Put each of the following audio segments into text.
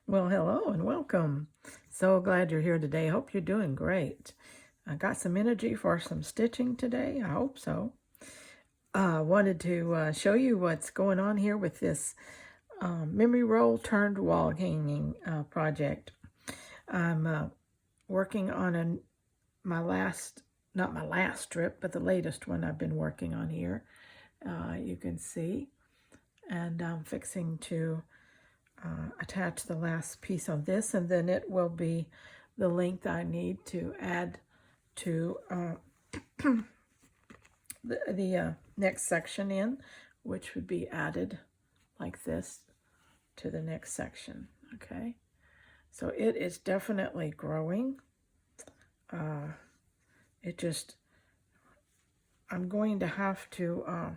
Well, hello and welcome. So glad you're here today. Hope you're doing great. I got some energy for some stitching today. I hope so. Wanted to show you what's going on here with this memory roll turned wall hanging project. I'm working on my last, not my last strip, but the latest one I've been working on here. You can see, and I'm fixing to attach the last piece of this, and then it will be the length I need to add to the next section in, which would be added like this to the next section. Okay, so it is definitely growing. I'm going to have to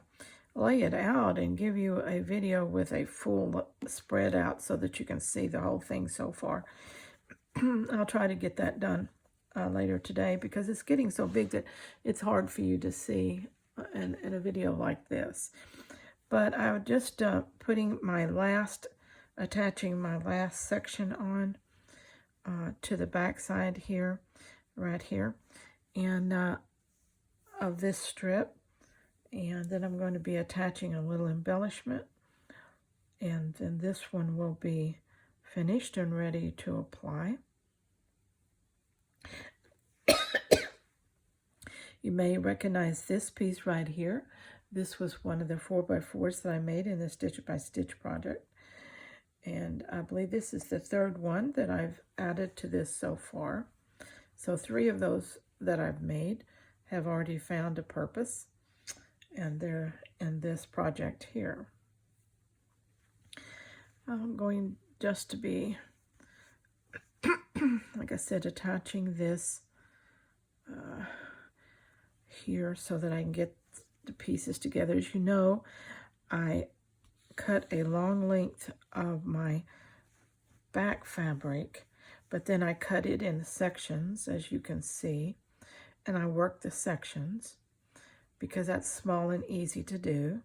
lay it out and give you a video with a full spread out so that you can see the whole thing so far. I'll try to get that done later today because it's getting so big that it's hard for you to see in a video like this. But I'm just attaching my last section on to the back side here, right here, and of this strip. And then I'm going to be attaching a little embellishment. And then this one will be finished and ready to apply. You may recognize this piece right here. This was one of the 4x4s that I made in the Stitch by Stitch project. And I believe this is the third one that I've added to this so far. So 3 of those that I've made have already found a purpose, and they're in this project here. I'm going just to be, like I said, attaching this here so that I can get the pieces together. As you know, I cut a long length of my back fabric, but then I cut it in sections, as you can see, and I work the sections because that's small and easy to do.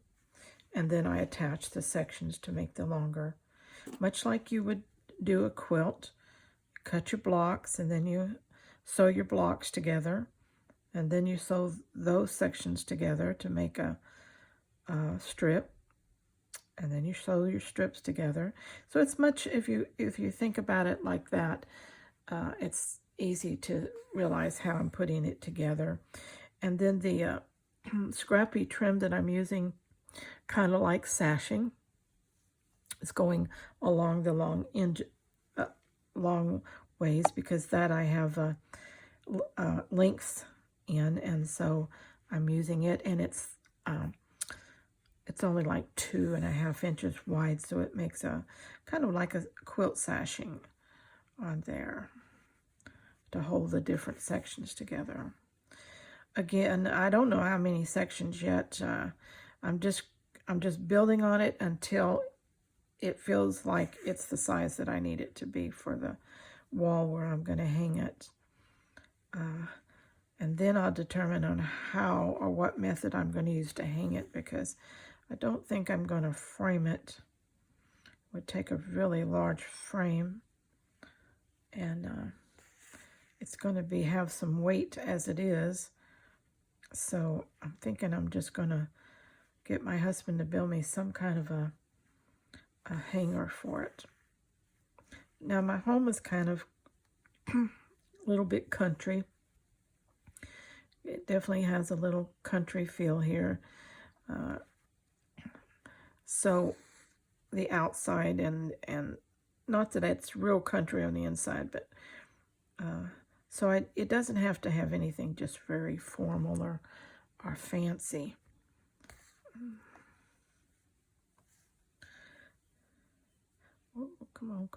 And then I attach the sections to make the longer, much like you would do a quilt. Cut your blocks, and then you sew your blocks together, and then you sew those sections together to make a strip, and then you sew your strips together. So it's much, if you think about it like that, it's easy to realize how I'm putting it together. And then the scrappy trim that I'm using, kind of like sashing, is going along the long ways, because that I have lengths in, and so I'm using it, and it's only like 2.5 inches wide, so it makes a kind of like a quilt sashing on there to hold the different sections together. Again, I don't know how many sections yet. I'm just building on it until it feels like it's the size that I need it to be for the wall where I'm going to hang it. And then I'll determine on how or what method I'm going to use to hang it, because I don't think I'm going to frame it. It would take a really large frame, and it's going to have some weight as it is. So I'm thinking I'm just going to get my husband to build me some kind of a hanger for it. Now, my home is kind of a little bit country. It definitely has a little country feel here. So the outside, and not that it's real country on the inside, but so it doesn't have to have anything just very formal or fancy. Oh, come on.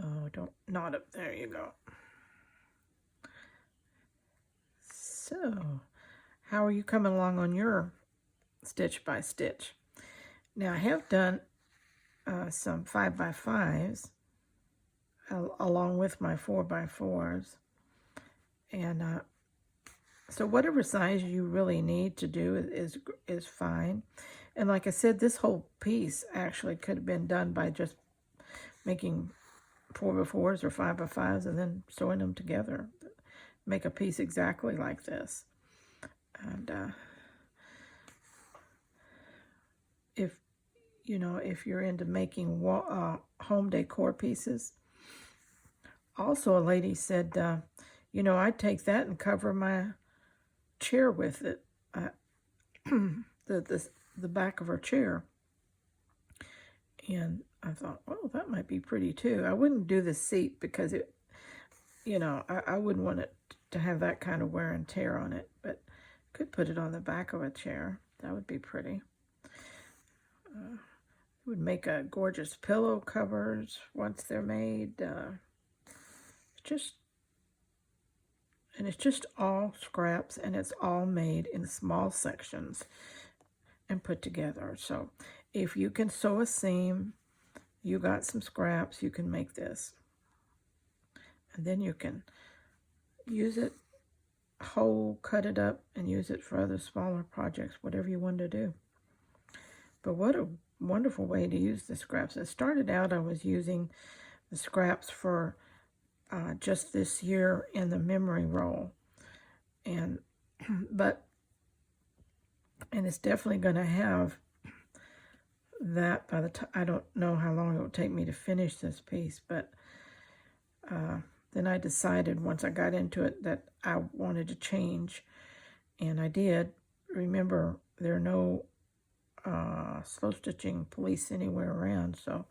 Oh, not up. There you go. So, how are you coming along on your stitch by stitch? Now, I have done some 5x5s along with my 4x4s, and so whatever size you really need to do is fine. And like I said, this whole piece actually could have been done by just making 4x4s or 5x5s and then sewing them together. Make a piece exactly like this. And if you're into making home decor pieces, also a lady said, I'd take that and cover my chair with it, the back of her chair. And I thought, well, that might be pretty too. I wouldn't do the seat because it, I wouldn't want it to have that kind of wear and tear on it, but could put it on the back of a chair. That would be pretty. Would make a gorgeous pillow covers once they're made. It's just all scraps, and it's all made in small sections and put together. So if you can sew a seam, you got some scraps, you can make this. And then you can use it whole, cut it up, and use it for other smaller projects, whatever you want to do. But what a wonderful way to use the scraps. It started out, I was using the scraps for just this year in the memory roll. And it's definitely going to have that by the time. I don't know how long it will take me to finish this piece, but then I decided once I got into it that I wanted to change, and I did. Remember, there are no slow stitching police anywhere around, so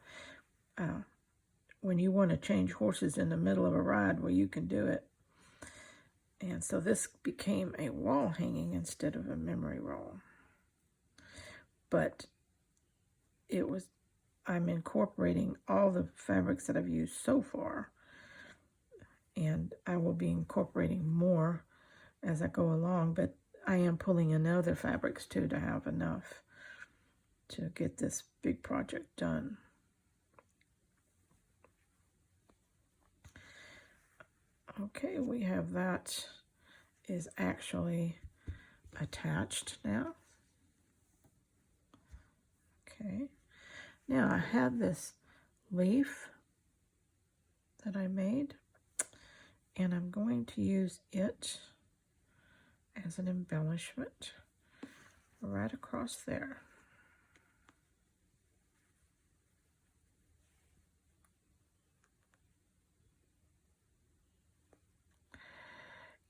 when you want to change horses in the middle of a ride, well, you can do it. And so this became a wall hanging instead of a memory roll. But I'm incorporating all the fabrics that I've used so far, and I will be incorporating more as I go along, but I am pulling in other fabrics too to have enough to get this big project done. Okay, we have that is actually attached now. Okay, now I have this leaf that I made, and I'm going to use it as an embellishment right across there.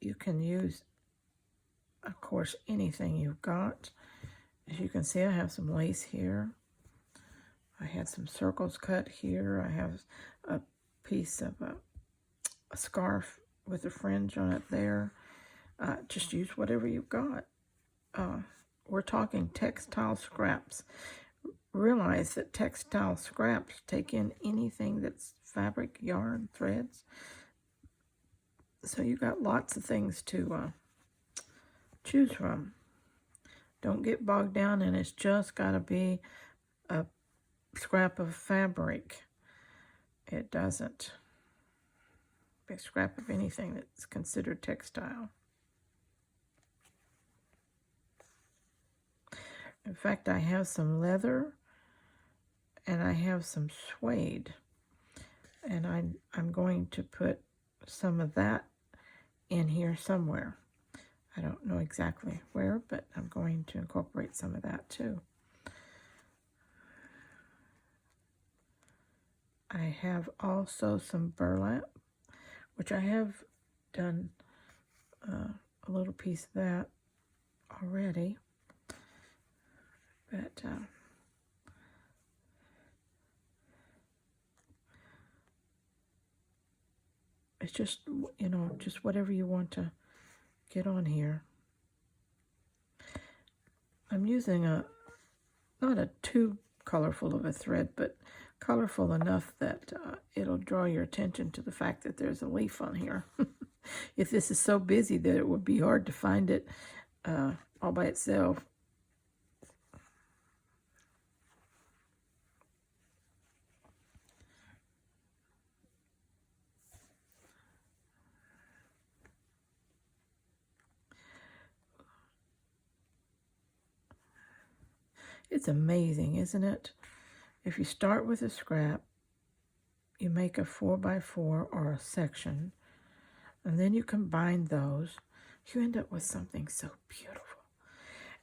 You can use, of course, anything you've got. As you can see, I have some lace here. I had some circles cut here. I have a piece of a scarf with a fringe on it there. Just use whatever you've got. We're talking textile scraps. Realize that textile scraps take in anything that's fabric, yarn, threads. So you got lots of things to choose from. Don't get bogged down, and it's just got to be a scrap of fabric. It doesn't. A scrap of anything that's considered textile. In fact, I have some leather and I have some suede, and I'm going to put some of that in here somewhere. I don't know exactly where, but I'm going to incorporate some of that too. I have also some burlap, which I have done a little piece of that already, but it's just, just whatever you want to get on here. I'm using not a too colorful of a thread, but colorful enough that it'll draw your attention to the fact that there's a leaf on here. If this is so busy that it would be hard to find it all by itself. It's amazing, isn't it? If you start with a scrap you make a 4x4 or a section, and then you combine those, you end up with something so beautiful.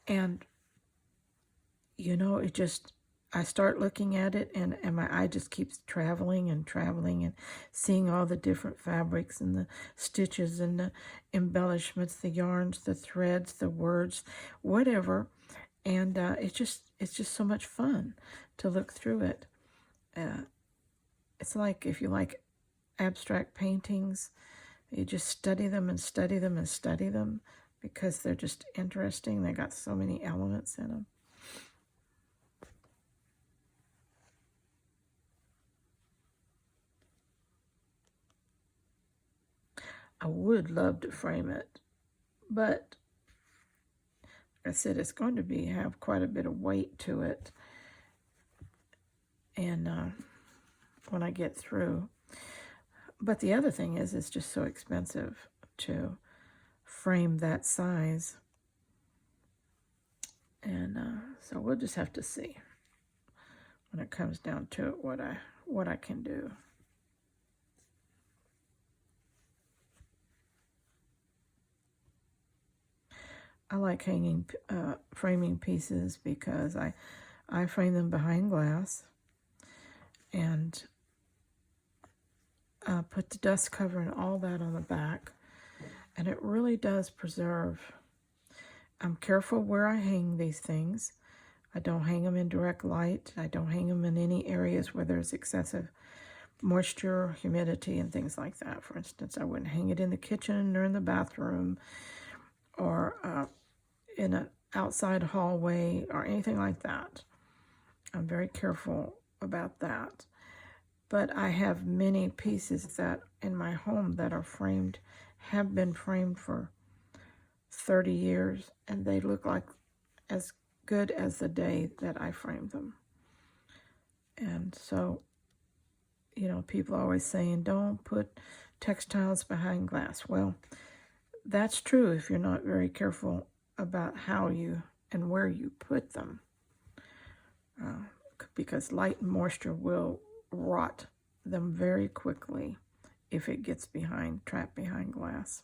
And, you know, it just, I start looking at it, and my eye just keeps traveling and traveling and seeing all the different fabrics and the stitches and the embellishments, the yarns, the threads, the words, whatever. And it's just so much fun to look through it. It's like if you like abstract paintings, you just study them and study them and study them because they're just interesting. They got so many elements in them. I would love to frame it, but like I said, it's going to have quite a bit of weight to it. And when I get through. But the other thing is, it's just so expensive to frame that size. And so we'll just have to see when it comes down to it what I can do. I like framing pieces because I frame them behind glass and put the dust cover and all that on the back, and it really does preserve. I'm careful where I hang these things. I don't hang them in direct light. I don't hang them in any areas where there's excessive moisture, humidity, and things like that. For instance, I wouldn't hang it in the kitchen or in the bathroom or in an outside hallway or anything like that. I'm very careful about that. But I have many pieces that in my home that are framed, have been framed for 30 years, and they look like as good as the day that I framed them. And so, you know, people are always saying, don't put textiles behind glass. Well, that's true if you're not very careful about how you and where you put them, because light and moisture will rot them very quickly if it gets trapped behind glass.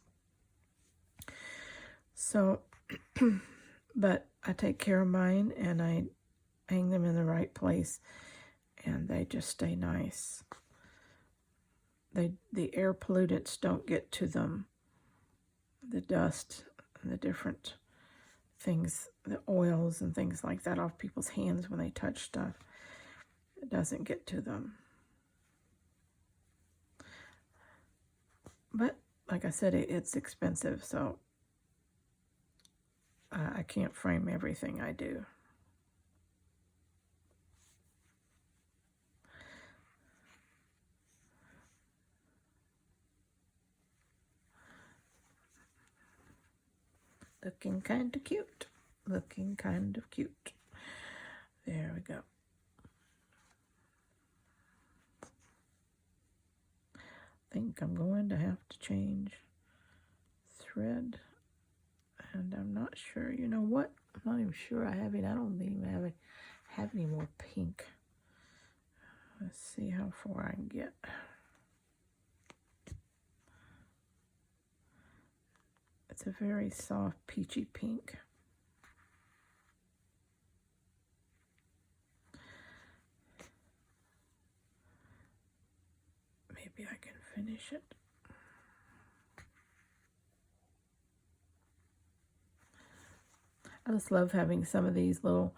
So, but I take care of mine and I hang them in the right place, and they just stay nice. The air pollutants don't get to them. The dust and the different things, the oils and things like that off people's hands when they touch stuff, it doesn't get to them. But like I said, it's expensive, so I can't frame everything I do. Looking kind of cute. Looking kind of cute. There we go. I think I'm going to have to change thread. And I'm not sure. You know what? I'm not even sure I have it. I don't even have any more pink. Let's see how far I can get. It's a very soft peachy pink. Maybe I can finish it. I just love having some of these little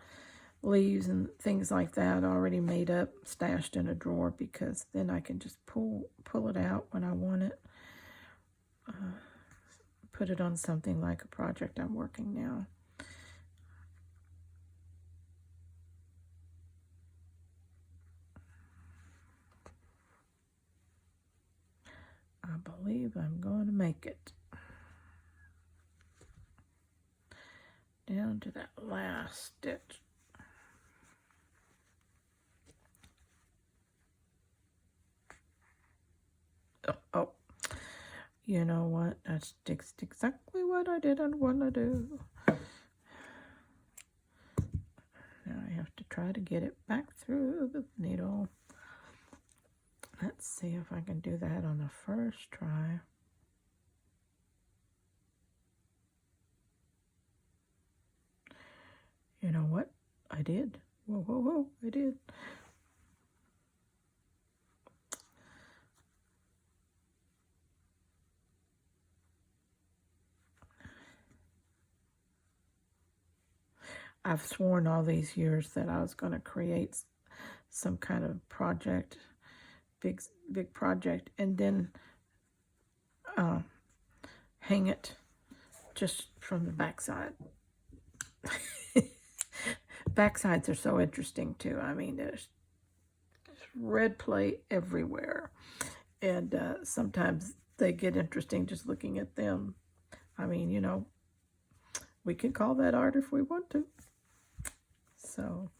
leaves and things like that already made up, stashed in a drawer, because then I can just pull it out when I want it. Put it on something like a project I'm working now. I believe I'm going to make it. Down to that last stitch. Oh, you know what? That's exactly what I didn't want to do. Now I have to try to get it back through the needle. Let's Let's see if I can do that on the first try. You know what? I did. Whoa, whoa, whoa, I did. I've sworn all these years that I was going to create some kind of project, big project, and then hang it just from the backside. Backsides are so interesting too. I mean, there's red play everywhere, and sometimes they get interesting just looking at them. I mean, you know, we can call that art if we want to. So,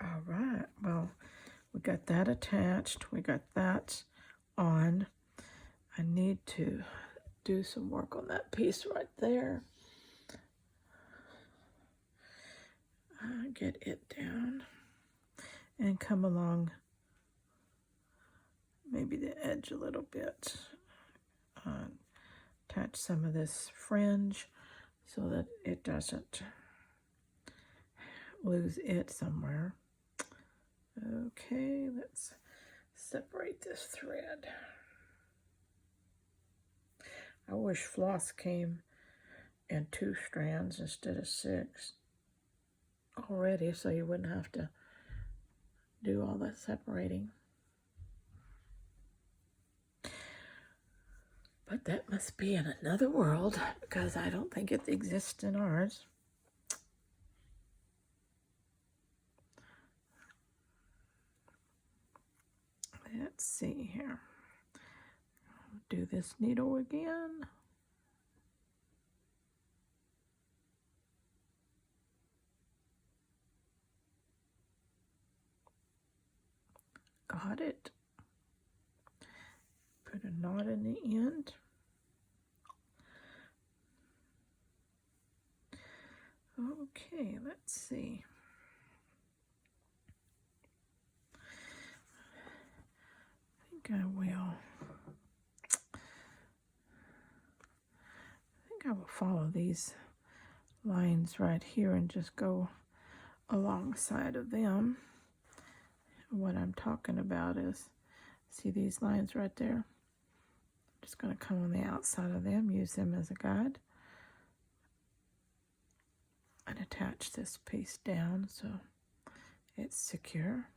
all right, well, we got that attached. We got that on. I need to do some work on that piece right there. Get it down and come along maybe the edge a little bit. Attach some of this fringe so that it doesn't lose it somewhere. Okay, let's separate this thread. I wish floss came in 2 strands instead of 6 already, so you wouldn't have to do all that separating. But that must be in another world, because I don't think it exists in ours. Let's see here. Do this needle again. Got it. Put a knot in the end. Okay, let's see. I think I will follow these lines right here and just go alongside of them. What I'm talking about is, see these lines right there? I'm just going to come on the outside of them, use them as a guide, and attach this piece down so it's secure.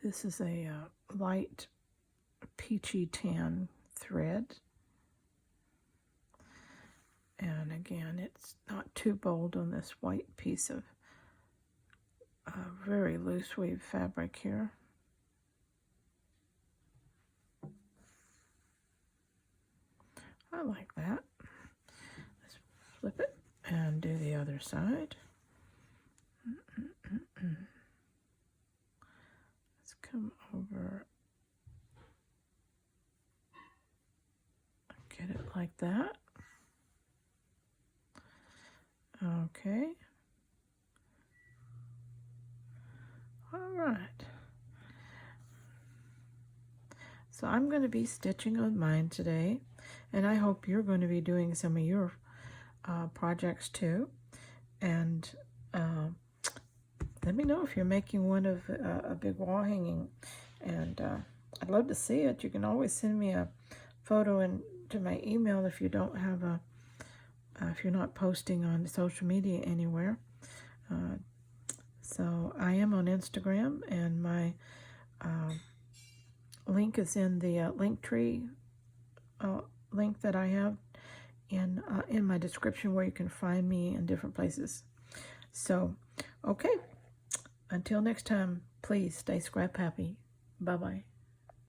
This is a light peachy tan thread. And again, it's not too bold on this white piece of very loose weave fabric here. I like that. Let's flip it and do the other side. Let's come over, get it like that. Okay. All right. So I'm going to be stitching on mine today, and I hope you're going to be doing some of your projects too. And let me know if you're making one of a big wall hanging, and I'd love to see it. You can always send me a photo to my email if you don't have a if you're not posting on social media anywhere. So I am on Instagram, and my link is in the link tree link that I have in my description, where you can find me in different places. So, okay, until next time, please stay scrap happy. Bye-bye.